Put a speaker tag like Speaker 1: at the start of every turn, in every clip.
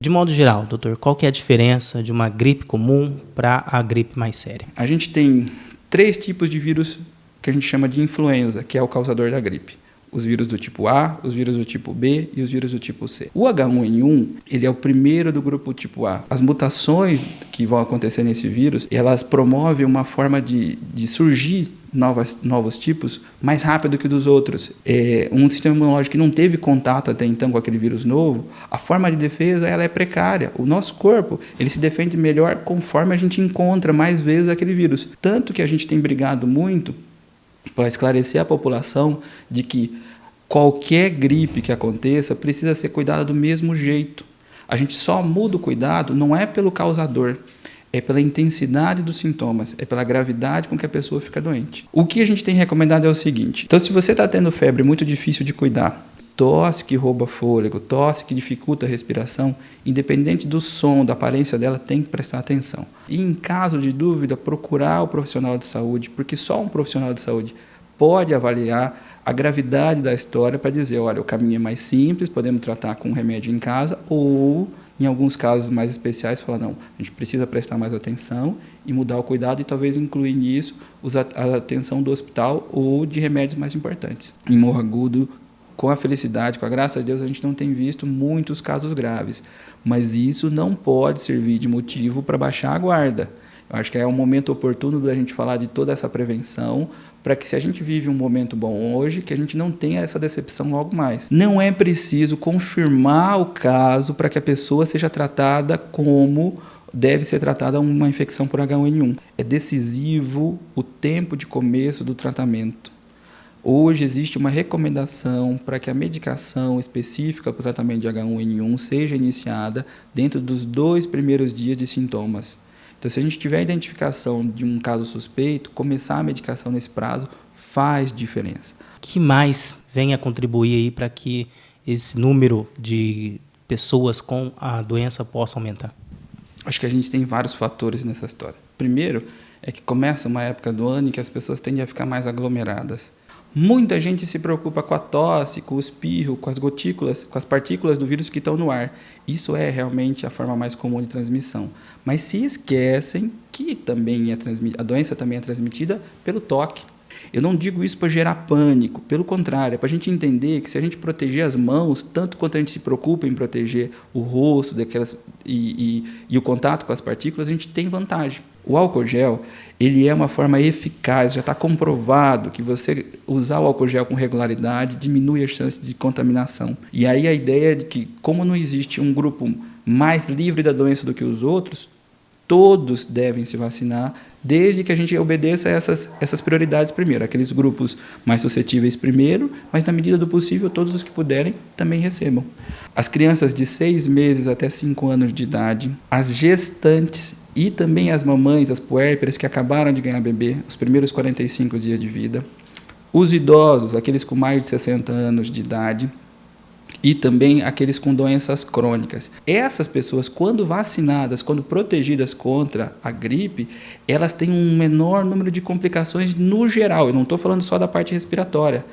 Speaker 1: De modo geral, doutor, qual que é a diferença de uma gripe comum para a gripe mais séria?
Speaker 2: A gente tem 3 tipos de vírus que a gente chama de influenza, que é o causador da gripe. Os vírus do tipo A, os vírus do tipo B e os vírus do tipo C. O H1N1, ele é o primeiro do grupo tipo A. As mutações que vão acontecer nesse vírus, elas promovem uma forma de surgir novos tipos mais rápido que o dos outros. Um sistema imunológico que não teve contato até então com aquele vírus novo, a forma de defesa ela é precária. O nosso corpo ele se defende melhor conforme a gente encontra mais vezes aquele vírus. Tanto que a gente tem brigado muito para esclarecer a população de que qualquer gripe que aconteça precisa ser cuidada do mesmo jeito. A gente só muda o cuidado não é pelo causador, é pela intensidade dos sintomas, é pela gravidade com que a pessoa fica doente. O que a gente tem recomendado é o seguinte: então, se você está tendo febre muito difícil de cuidar, tosse que rouba fôlego, tosse que dificulta a respiração, independente do som, da aparência dela, tem que prestar atenção. E em caso de dúvida, procurar o profissional de saúde, porque só um profissional de saúde pode avaliar a gravidade da história para dizer, olha, o caminho é mais simples, podemos tratar com um remédio em casa, ou, em alguns casos mais especiais, falar, não, a gente precisa prestar mais atenção e mudar o cuidado e talvez incluir nisso a atenção do hospital ou de remédios mais importantes. Em Morro Agudo, com a felicidade, com a graça de Deus, a gente não tem visto muitos casos graves, mas isso não pode servir de motivo para baixar a guarda. Eu acho que é um momento oportuno da gente falar de toda essa prevenção, para que se a gente vive um momento bom hoje, que a gente não tenha essa decepção logo mais. Não é preciso confirmar o caso para que a pessoa seja tratada como deve ser tratada uma infecção por H1N1. É decisivo o tempo de começo do tratamento. Hoje existe uma recomendação para que a medicação específica para o tratamento de H1N1 seja iniciada dentro dos 2 primeiros dias de sintomas. Então, se a gente tiver a identificação de um caso suspeito, começar a medicação nesse prazo faz diferença.
Speaker 1: O que mais vem a contribuir aí para que esse número de pessoas com a doença possa aumentar?
Speaker 2: Acho que a gente tem vários fatores nessa história. Primeiro, é que começa uma época do ano em que as pessoas tendem a ficar mais aglomeradas. Muita gente se preocupa com a tosse, com o espirro, com as gotículas, com as partículas do vírus que estão no ar. Isso é realmente a forma mais comum de transmissão. Mas se esquecem que também a doença também é transmitida pelo toque. Eu não digo isso para gerar pânico, pelo contrário, é para a gente entender que se a gente proteger as mãos, tanto quanto a gente se preocupa em proteger o rosto e o contato com as partículas, a gente tem vantagem. O álcool gel, ele é uma forma eficaz, já está comprovado que você usar o álcool gel com regularidade diminui as chances de contaminação. E aí a ideia é de que, como não existe um grupo mais livre da doença do que os outros, todos devem se vacinar, desde que a gente obedeça essas prioridades primeiro. Aqueles grupos mais suscetíveis primeiro, mas na medida do possível, todos os que puderem também recebam. As crianças de 6 meses até 5 anos de idade, as gestantes e também as mamães, as puérperas que acabaram de ganhar bebê, os primeiros 45 dias de vida, os idosos, aqueles com mais de 60 anos de idade, e também aqueles com doenças crônicas. Essas pessoas, quando vacinadas, quando protegidas contra a gripe, elas têm um menor número de complicações no geral. Eu não estou falando só da parte respiratória.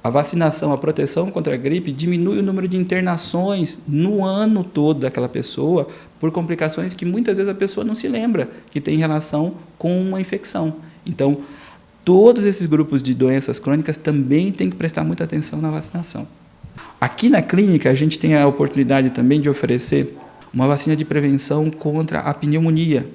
Speaker 2: A vacinação, a proteção contra a gripe diminui o número de internações no ano todo daquela pessoa por complicações que muitas vezes a pessoa não se lembra que tem relação com uma infecção. Então, todos esses grupos de doenças crônicas também têm que prestar muita atenção na vacinação. Aqui na clínica, a gente tem a oportunidade também de oferecer uma vacina de prevenção contra a pneumonia.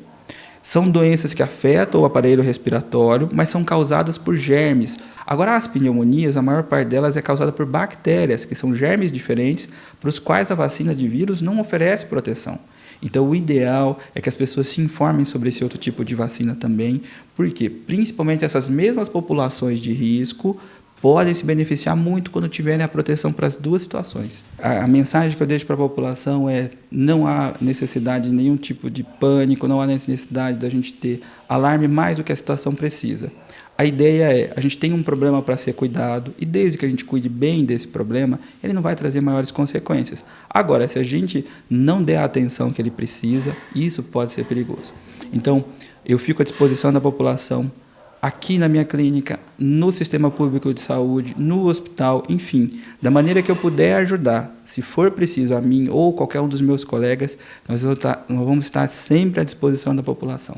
Speaker 2: São doenças que afetam o aparelho respiratório, mas são causadas por germes. Agora, as pneumonias, a maior parte delas é causada por bactérias, que são germes diferentes, para os quais a vacina de vírus não oferece proteção. Então, o ideal é que as pessoas se informem sobre esse outro tipo de vacina também, porque, principalmente essas mesmas populações de risco, podem se beneficiar muito quando tiverem a proteção para as 2 situações. A mensagem que eu deixo para a população é: não há necessidade de nenhum tipo de pânico, não há necessidade da gente ter alarme mais do que a situação precisa. A ideia é, a gente tem um problema para ser cuidado e desde que a gente cuide bem desse problema, ele não vai trazer maiores consequências. Agora, se a gente não der a atenção que ele precisa, isso pode ser perigoso. Então, eu fico à disposição da população aqui na minha clínica, no sistema público de saúde, no hospital, enfim, da maneira que eu puder ajudar, se for preciso a mim ou qualquer um dos meus colegas, nós vamos estar sempre à disposição da população.